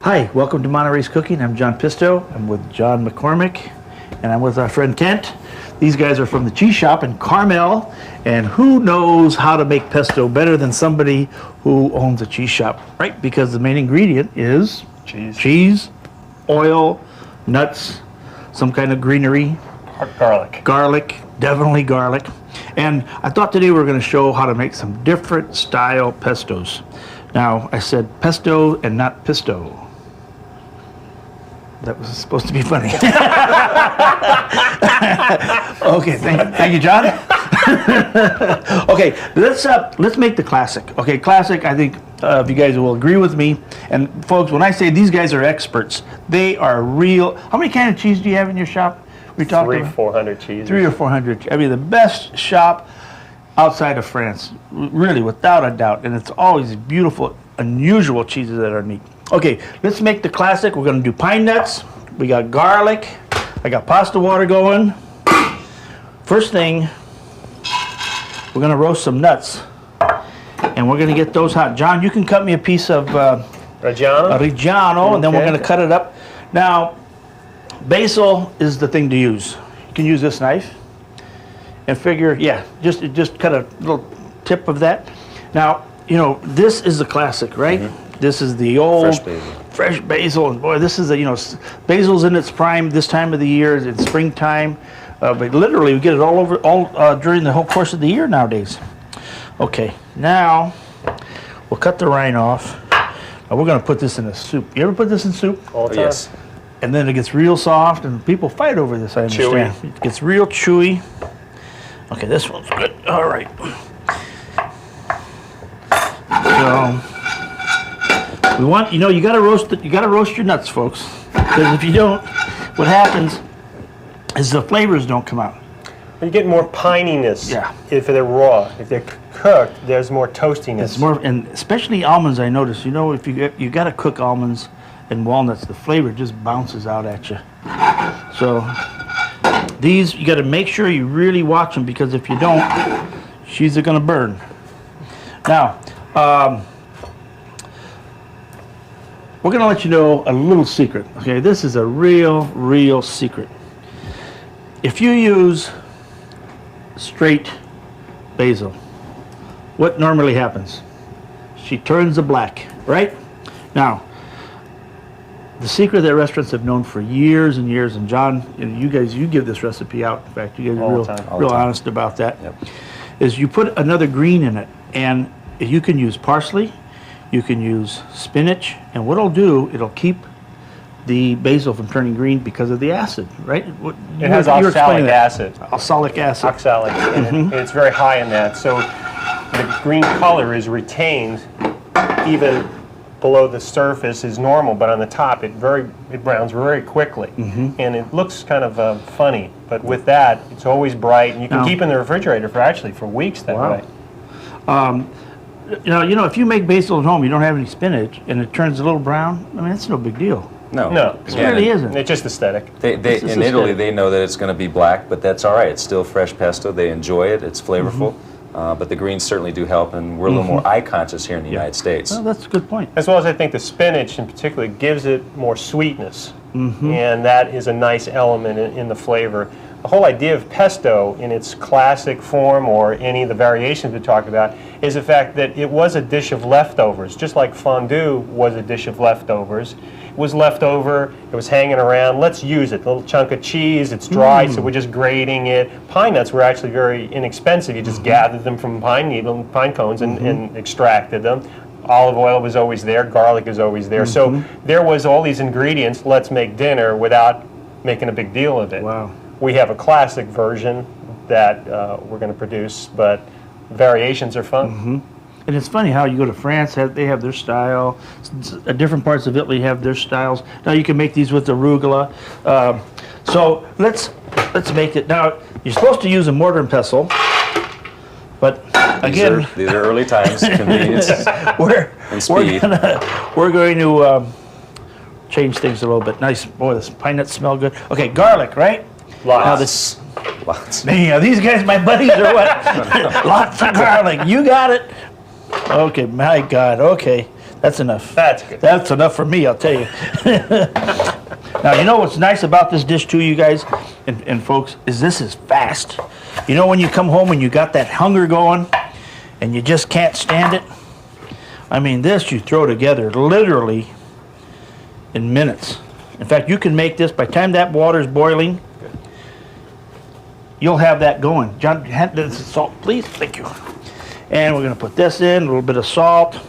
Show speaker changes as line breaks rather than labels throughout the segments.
Hi, welcome to Monterey's Cooking. I'm John Pisto. I'm with John McCormack, and I'm with our friend Kent. These guys are from the cheese shop in Carmel, and who knows how to make pesto better than somebody who owns a cheese shop, right? Because the main ingredient is cheese, oil, nuts, some kind of greenery.
Garlic.
Garlic, definitely garlic. And I thought today we were going to show how to make some different style pestos. Now, I said pesto and not pisto. That was supposed to be funny. Okay, thank you, John. Okay, let's make the classic. Okay, classic. I think if you guys will agree with me, and folks, when I say these guys are experts, they are real. How many kind of cheese do you have in your shop? We talked
400 cheeses.
300 or 400. I mean, the best shop outside of France, really, without a doubt. And it's always beautiful, unusual cheeses that are neat. Okay, let's make the classic. We're going to do pine nuts. We got garlic. I got pasta water going. First thing, we're going to roast some nuts. And we're going to get those hot. John, you can cut me a piece of Reggiano, and then we're going to cut it up. Now, basil is the thing to use. You can use this knife and figure, yeah, just cut a little tip of that. Now, you know, this is the classic, right? Mm-hmm. This is the old fresh basil, and boy, this is the, you know, basil's in its prime this time of the year. It's springtime, but literally we get it all during the whole course of the year nowadays. Okay, now we'll cut the rind off. Now we're going to put this in a soup. You ever put this in soup?
All the time. Yes.
And then it gets real soft, and people fight over this, I understand. Chewy. It gets real chewy. Okay, this one's good. All right. So we want, you know, you gotta roast your nuts, folks. Because if you don't, what happens is the flavors don't come out.
You get more pininess.
Yeah.
If they're raw. If they're cooked, there's more toastiness.
It's more, and especially almonds. I notice. You know, if you gotta cook almonds and walnuts, the flavor just bounces out at you. So these, you got to make sure you really watch them, because if you don't, she's going to burn. Now, we're going to let you know a little secret. Okay, this is a real secret. If you use straight basil, what normally happens? She turns to black, right? Now, the secret that restaurants have known for years and years, and John, you give this recipe out. In fact, you guys are real honest about that. Yep. Is you put another green in it, and you can use parsley, you can use spinach, and what it'll do, it'll keep the basil from turning green because of the acid, right?
It has oxalic acid.
Oxalic acid.
Oxalic, and it's very high in that. So the green color is retained even below the surface is normal, but on the top it browns very quickly, and it looks kind of funny. But with that, it's always bright, and you can keep in the refrigerator for weeks that way.
You know, if you make basil at home, you don't have any spinach, and it turns a little brown. I mean, it's no big deal.
No,
it really isn't.
It's just aesthetic.
In Italy, they know that it's going to be black, but that's all right. It's still fresh pesto. They enjoy it. It's flavorful. But the greens certainly do help, and we're a little more eye conscious here in the United States.
Well, that's a good point.
As well as I think the spinach in particular gives it more sweetness, and that is a nice element in the flavor. The whole idea of pesto in its classic form, or any of the variations we talked about, is the fact that it was a dish of leftovers, just like fondue was a dish of leftovers. It was left over, it was hanging around, let's use it. A little chunk of cheese, it's dry, so we're just grating it. Pine nuts were actually very inexpensive. You just gathered them from pine cones and extracted them. Olive oil was always there, garlic is always there. So there was all these ingredients, let's make dinner without making a big deal of it.
Wow.
We have a classic version that we're going to produce, but variations are fun.
And it's funny how you go to France, they have their style. Different parts of Italy have their styles. Now you can make these with arugula. So let's make it. Now you're supposed to use a mortar and pestle, but again,
these are early times, convenience and speed.
We're going to change things a little bit. Nice, boy. This pine nuts smell good. Okay, garlic, right?
Lots.
Man, these guys, my buddies, or what? Lots of garlic. You got it. Okay, my God. Okay, That's enough.
That's good.
That's enough for me, I'll tell you. Now, you know what's nice about this dish too, you guys and folks, is this is fast. You know when you come home and you got that hunger going and you just can't stand it? I mean, this you throw together literally in minutes. In fact, you can make this, by the time that water's boiling, you'll have that going. John, hand this salt, please. Thank you. And we're gonna put this in, a little bit of salt.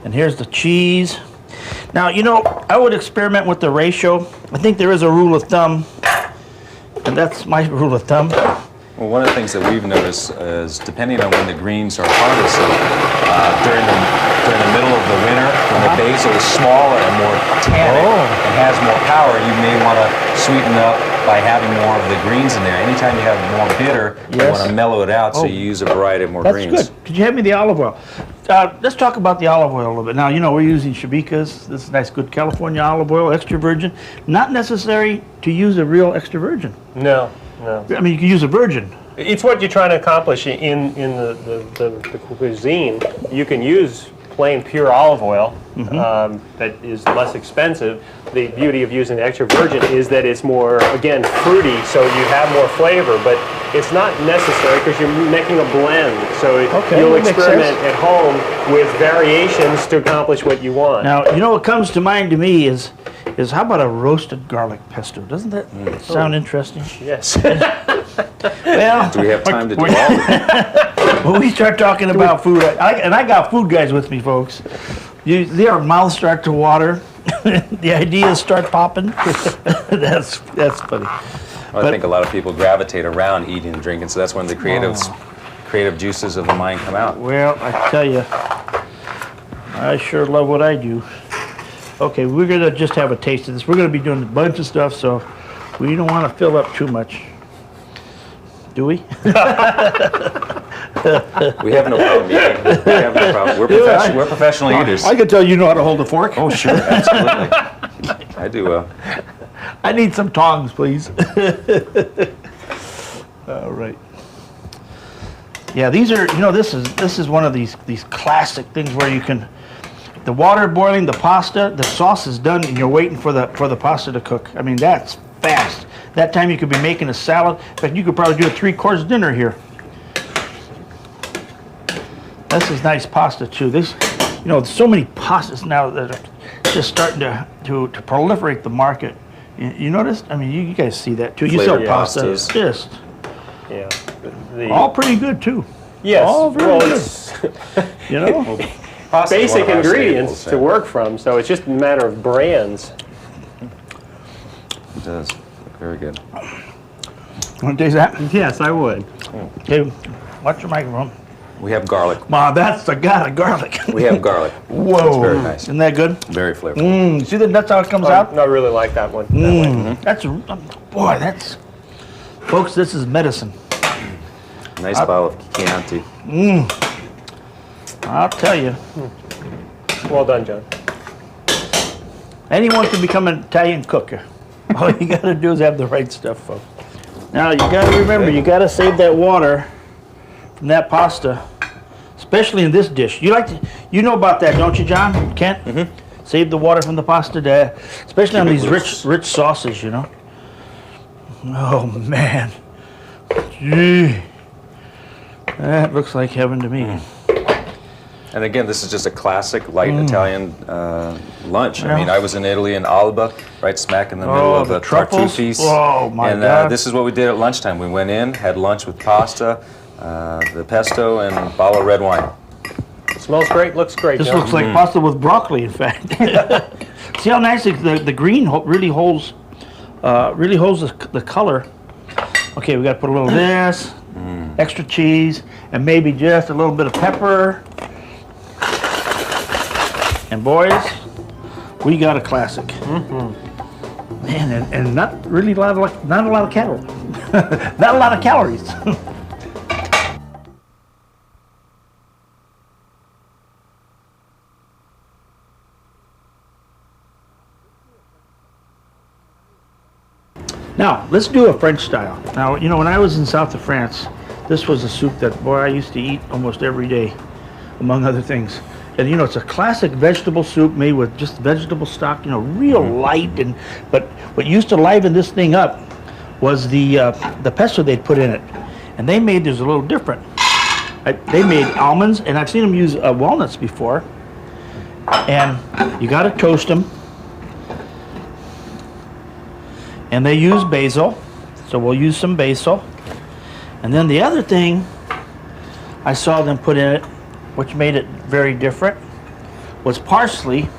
And here's the cheese. Now, you know, I would experiment with the ratio. I think there is a rule of thumb, and that's my rule of thumb.
Well, one of the things that we've noticed is depending on when the greens are harvested, during the middle of the winter, when the basil is smaller and more tannic and has more power, you may want to sweeten up by having more of the greens in there. Anytime you have more bitter, you want to mellow it out, so you use a variety of more greens.
That's good. Could you hand me the olive oil? Let's talk about the olive oil a little bit. Now, you know, we're using Shabikas. This is nice, good California olive oil, extra virgin. Not necessary to use a real extra virgin.
No, no.
I mean, you can use a virgin.
It's what you're trying to accomplish in the cuisine. You can use plain pure olive oil that is less expensive. The beauty of using the extra virgin is that it's more, again, fruity, so you have more flavor, but it's not necessary because you're making a blend. So you'll experiment at home with variations to accomplish what you want.
Now, you know what comes to mind to me is how about a roasted garlic pesto? Doesn't that sound interesting?
Yes.
Well,
Do we have time to do all of it?
when we start talking about food, and I got food guys with me, folks. Their mouths start to water. The ideas start popping. That's funny.
Well, I think a lot of people gravitate around eating and drinking, so that's when the creative juices of the mind come out.
Well, I tell you, I sure love what I do. Okay, we're going to just have a taste of this. We're going to be doing a bunch of stuff, so we don't want to fill up too much. Do we?
We have no problem eating. We have no problem. We're professional eaters.
I can tell you know how to hold a fork.
Oh, sure, absolutely. I do well.
I need some tongs, please. All right. Yeah, these are, you know, this is one of these classic things where you can, the water boiling, the pasta, the sauce is done, and you're waiting for the pasta to cook. I mean, that's fast. That time you could be making a salad. In fact, you could probably do a 3-course dinner here. This is nice pasta too. This, you know, so many pastas now that are just starting to proliferate the market. You notice? I mean, you guys see that too. You sell pasta. It's just all pretty good too.
Yes.
All very good. You know,
basic ingredients to work from. So it's just a matter of brands.
It does. Look very good.
Want to taste that?
Yes, I would.
Okay, watch your microphone.
We have garlic.
Ma, that's the god of garlic.
We have garlic.
Whoa.
That's very nice.
Isn't that good?
Very flavorful.
See that's how it comes out?
I really like that one.
That's, boy, that's, folks, this is medicine.
Nice bottle of Chianti.
I'll tell you.
Well done, John.
Anyone can become an Italian cook. All you got to do is have the right stuff, folks. Now, you got to remember, you got to save that water from that pasta, especially in this dish. You know about that, don't you, John? Kent? Save the water from the pasta, especially on these rich sauces, you know. Oh, man. Gee. That looks like heaven to me.
And again, this is just a classic light Italian lunch. I mean, I was in Italy in Alba, right smack in the middle of the tartuffes.
Oh my God.
This is what we did at lunchtime. We went in, had lunch with pasta, the pesto, and a bottle of red wine.
Smells great, looks great.
This
John.
looks like pasta with broccoli, in fact. See how nice the green really holds the color. Okay, we got to put a little of this, extra cheese, and maybe just a little bit of pepper. And boys, we got a classic. Man, and not really not a lot of calories. Not a lot of calories. Now, let's do a French style. Now, you know, when I was in south of France, this was a soup that, boy, I used to eat almost every day, among other things. And you know, it's a classic vegetable soup made with just vegetable stock, you know, real light. But what used to liven this thing up was the pesto they'd put in it. And they made this a little different. They made almonds, and I've seen them use walnuts before. And you got to toast them. And they use basil, so we'll use some basil. And then the other thing I saw them put in it, which made it very different, was parsley.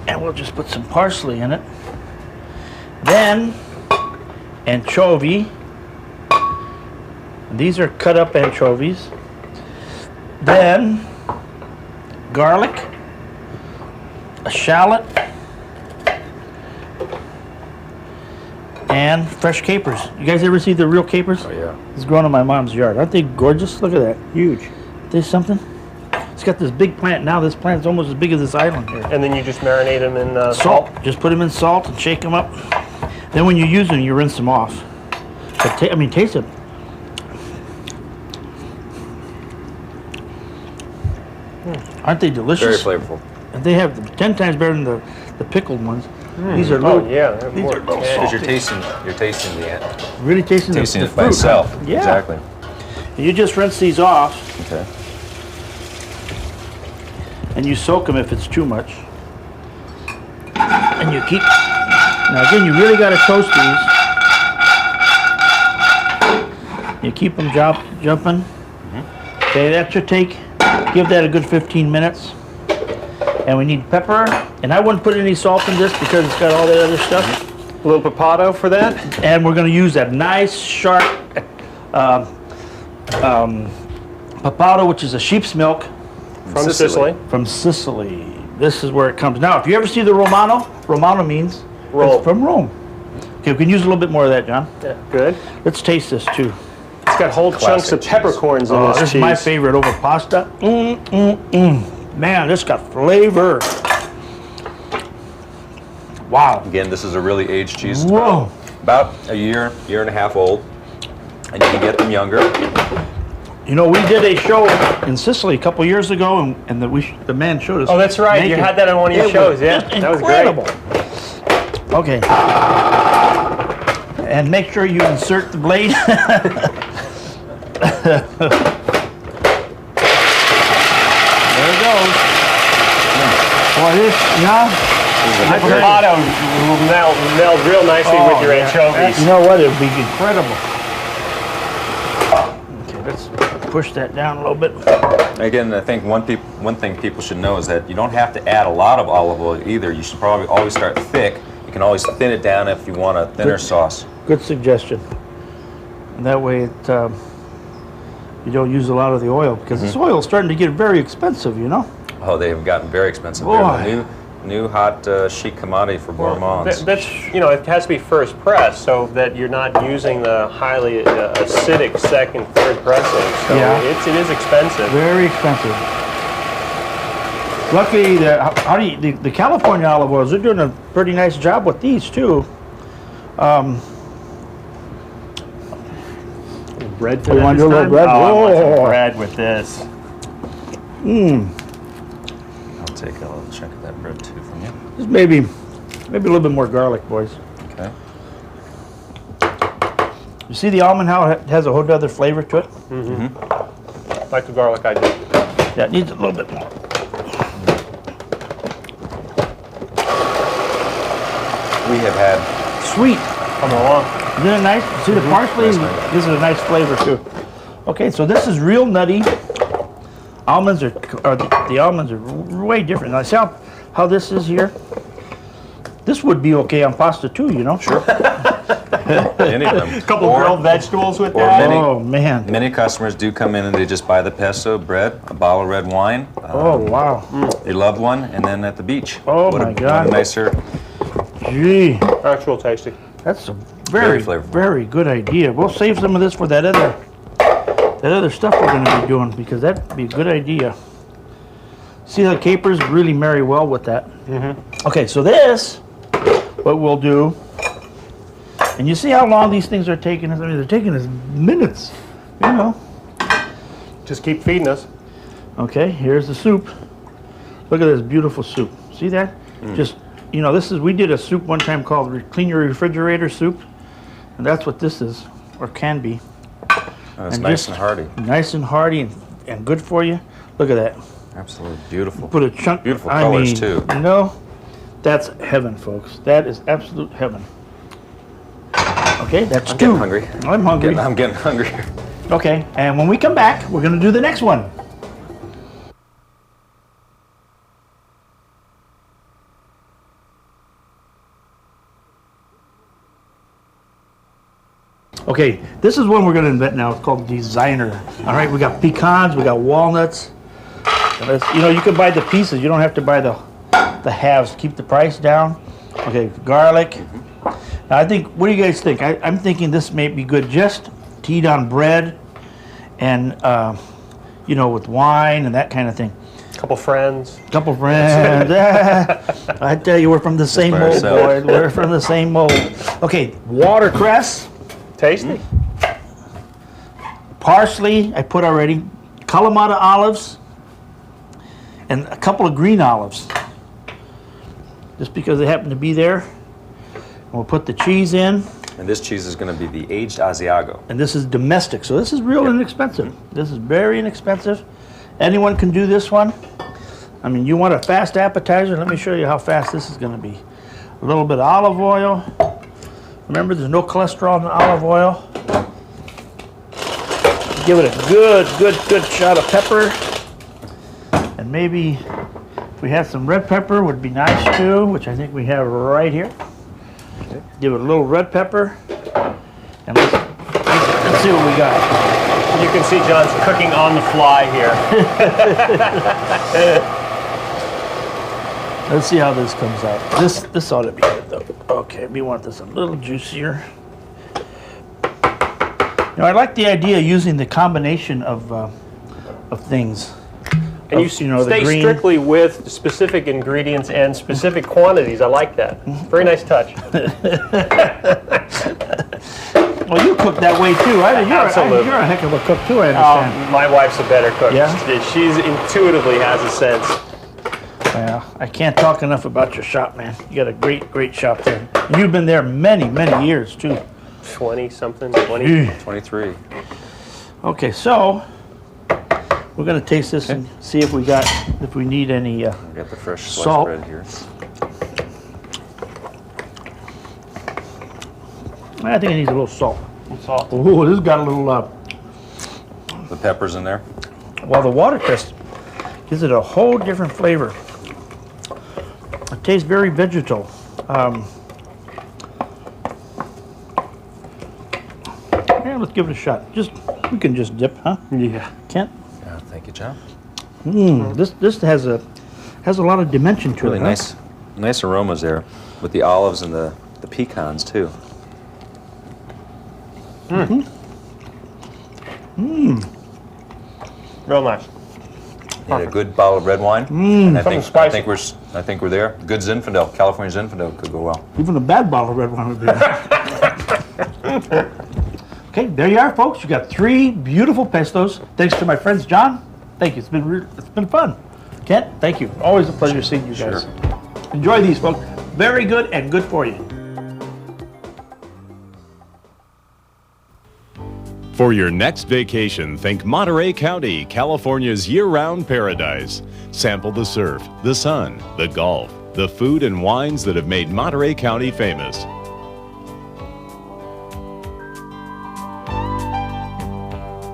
And we'll just put some parsley in it. Then anchovy. And these are cut up anchovies. Then garlic, a shallot, and fresh capers. You guys ever see the real capers?
Oh, yeah.
It's grown in my mom's yard. Aren't they gorgeous? Look at that. Huge. There's something. It's got this big plant. Now this plant's almost as big as this island here.
And then you just marinate them in
Salt. Just put them in salt and shake them up. Then when you use them, you rinse them off. But taste it. Aren't they delicious?
Very flavorful.
And they have 10 times better than the pickled ones. These are little.
yeah.
These are little
Because
salty.
you're tasting the
Really tasting the
it by
fruit.
itself.
Yeah.
Exactly.
And you just rinse these off,
Okay.
and you soak them if it's too much. And you keep. Now again, you really got to toast these. You keep them jumping. Okay, that should give that a good 15 minutes. And we need pepper, and I wouldn't put any salt in this because it's got all that other stuff.
A little potato for that.
And we're going to use that nice sharp papato, which is a sheep's milk
From Sicily.
from Sicily. This is where it comes. Now, if you ever see the Romano means
Rome.
it's from Rome. Okay, we can use a little bit more of that, John.
Yeah, good.
Let's taste this too.
It's got whole chunks of
cheese.
peppercorns in this
This
cheese.
is my favorite over pasta. Man, this got flavor. Wow.
Again, this is a really aged cheese. It's
Whoa.
about a year and a half old. And you can get them younger.
You know, we did a show in Sicily a couple years ago, and the man showed us.
Oh, that's right. You
making-
had that on one of your
It
shows.
was
Yeah,
just
that was
incredible.
great.
Okay. And make sure you insert the blade. There it goes. Boy, this,
The potato meld real nicely with your anchovies.
You know what? It would be incredible. Okay, let's push that down a little bit.
Again, I think one thing people should know is that you don't have to add a lot of olive oil either. You should probably always start thick. You can always thin it down if you want a thinner sauce.
Good suggestion. And that way it, you don't use a lot of the oil, because this oil is starting to get very expensive, you know?
Oh, they have gotten very expensive.
Boy.
They're the new hot chic commodity for gourmands.
That's, it has to be first press so that you're not using the highly acidic second, third pressing. So
Yeah.
it is expensive.
Very expensive. Luckily, the California olive oils, they're doing a pretty nice job with these too.
Bread for
You
that
want
this
a little
time?
bread?
Oh, I want
Whoa.
some bread with this.
I'll take a little chunk of that bread too from you.
Just maybe a little bit more garlic, boys.
Okay.
You see the almond, how it has a whole other flavor to it?
Like the garlic I did.
Yeah, it needs a little bit more.
We have had
Sweet.
Come along.
Isn't it nice? See the parsley?
That's nice.
This is a nice flavor too. Okay, so this is real nutty. Almonds the almonds are way different. Now see how this is here? This would be okay on pasta too, you know? Sure.
any of them.
A couple grilled vegetables with
or
that.
many-
Oh man.
Many customers do come in and they just buy the pesto, bread, a bottle of red wine.
Oh wow.
They love one, and then at the beach.
Oh,
What
my
a,
God.
What a nicer.
Gee.
That's real tasty.
That's a
Very
very,
flavorful.
very good idea. We'll save some of this for that other stuff we're going to be doing, because that'd be a good idea. See how capers really marry well with that. Okay, so this, what we'll do, and you see how long these things are taking us. I mean, they're taking us minutes, you know.
Just keep feeding us.
Okay, here's the soup. Look at this beautiful soup. See that? Just, you know, we did a soup one time called Clean Your Refrigerator soup. And that's what this is, or can be.
Oh, it's nice and hearty.
Nice and hearty and good for you. Look at that.
Absolutely beautiful.
Put a chunk.
Beautiful colors too.
You know, that's heaven, folks. That is absolute heaven. Okay, that's
I'm
two.
getting hungry.
I'm hungry.
I'm getting hungry.
Okay, and when we come back, we're going to do the next one. Okay, this is one we're going to invent now. It's called Designer. All right, we got pecans, we got walnuts. You know, you can buy the pieces. You don't have to buy the halves. Keep the price down. Okay, garlic. Now, I think, what do you guys think? I'm thinking this may be good just to eat on bread and, you know, with wine and that kind of thing.
Couple friends.
Couple friends. I tell you, we're from the same mold, boys. We're from the same mold. Okay, watercress.
Tasty.
Parsley, I put already. Kalamata olives. And a couple of green olives. Just because they happen to be there. And we'll put the cheese in.
And this cheese is going to be the aged Asiago.
And this is domestic, so this is real inexpensive. This is very inexpensive. Anyone can do this one. I mean, you want a fast appetizer? Let me show you how fast this is going to be. A little bit of olive oil. Remember, there's no cholesterol in the olive oil. Give it a good shot of pepper. And maybe if we have some red pepper, would be nice too, which I think we have right here. Okay. Give it a little red pepper. And let's see what we got.
You can see John's cooking on the fly here.
Let's see how this comes out. This ought to be good though. Okay, we want this a little juicier. You know, I like the idea of using the combination of things.
And you stay strictly with specific ingredients and specific quantities. I like that. Very nice touch.
Well, you cook that way too.
Absolutely.
You're a heck of a cook too, I understand.
My wife's a better cook.
Yeah?
She's intuitively has a sense.
Well, I can't talk enough about your shop, man. You got a great shop there. And you've been there many years too.
20-something, 20.
23.
Okay, so we're gonna taste this and see if we need any
We got the fresh sliced
salt.
bread here.
I think it needs a little salt.
Salt.
Oh, this has got a little.
The peppers in there.
Well, the watercress gives it a whole different flavor. It tastes very vegetal. Yeah, let's give it a shot. We can just dip, huh?
Yeah.
Kent?
Yeah, thank you, John.
This has a lot of dimension to
Really
it. Huh?
nice aromas there with the olives and the pecans too.
Real nice.
Need a good bottle of red wine. And I think we're there. Good Zinfandel, California Zinfandel could go well.
Even a bad bottle of red wine would be nice. Okay, there you are, folks. You got 3 beautiful pestos. Thanks to my friends, John. Thank you. It's been fun. Kent, thank you. Always a pleasure seeing you guys.
Sure.
Enjoy these, folks. Very good and good for you.
For your next vacation, think Monterey County, California's year-round paradise. Sample the surf, the sun, the golf, the food and wines that have made Monterey County famous.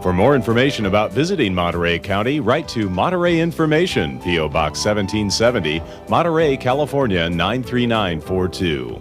For more information about visiting Monterey County, write to Monterey Information, P.O. Box 1770, Monterey, California 93942.